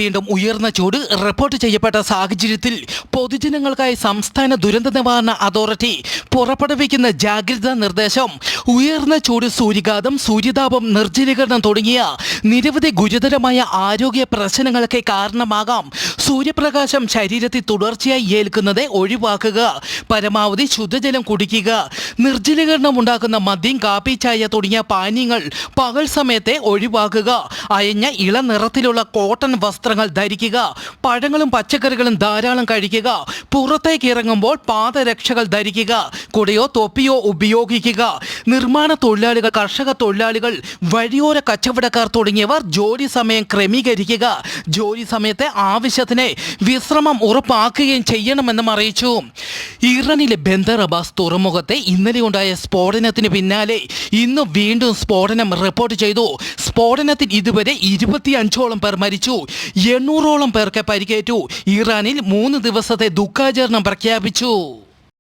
വീണ്ടും ഉയർന്ന ചൂട് റിപ്പോർട്ട് ചെയ്യപ്പെട്ട സാഹചര്യത്തിൽ പൊതുജനങ്ങൾക്കായി സംസ്ഥാന ദുരന്ത നിവാരണ അതോറിറ്റി പുറപ്പെടുവിക്കുന്ന ജാഗ്രതാ നിർദ്ദേശം ഉയർന്ന ചൂട്, സൂര്യഘാതം, സൂര്യതാപം, നിർജ്ജലീകരണം തുടങ്ങിയ നിരവധി ഗുരുതരമായ ആരോഗ്യ പ്രശ്നങ്ങൾക്ക് കാരണമാകാം. സൂര്യപ്രകാശം ശരീരത്തിൽ തുടർച്ചയായി ഏൽക്കുന്നത് ഒഴിവാക്കുക. പരമാവധി ശുദ്ധജലം കുടിക്കുക. നിർജ്ജലീകരണം ഉണ്ടാക്കുന്ന മദ്യം, കാപ്പി, ചായ തുടങ്ങിയ പാനീയങ്ങൾ പകൽ സമയത്തെ ഒഴിവാക്കുക. അയഞ്ഞ ഇളനിറത്തിലുള്ള കോട്ടൺ വസ്ത്രങ്ങൾ ധരിക്കുക. പഴങ്ങളും പച്ചക്കറികളും ധാരാളം കഴിക്കുക. പുറത്തേക്ക് ഇറങ്ങുമ്പോൾ പാദരക്ഷകൾ ധരിക്കുക. കുടയോ തൊപ്പിയോ ഉപയോഗിക്കുക. നിർമ്മാണ തൊഴിലാളികൾ, കർഷക തൊഴിലാളികൾ, വഴിയോര കച്ചവടക്കാർ തുടങ്ങിയവർ ജോലി സമയം ക്രമീകരിക്കുക. ജോലി സമയത്തെ ആവശ്യത്തിന് വിശ്രമം ഉറപ്പാക്കുകയും ചെയ്യണമെന്നും അറിയിച്ചു. ഇറാനിലെ ബന്ദർ അബ്ബാസ് തുറമുഖത്തെ ഇന്നലെ ഉണ്ടായ സ്ഫോടനത്തിന് പിന്നാലെ ഇന്ന് വീണ്ടും സ്ഫോടനം റിപ്പോർട്ട് ചെയ്തു. സ്ഫോടനത്തിൽ ഇതുവരെ 25ഓളം പേർ മരിച്ചു, 800ഓളം പേർക്ക് പരിക്കേറ്റു. ഇറാനിൽ 3 ദിവസത്തെ ദുഃഖാചരണം പ്രഖ്യാപിച്ചു.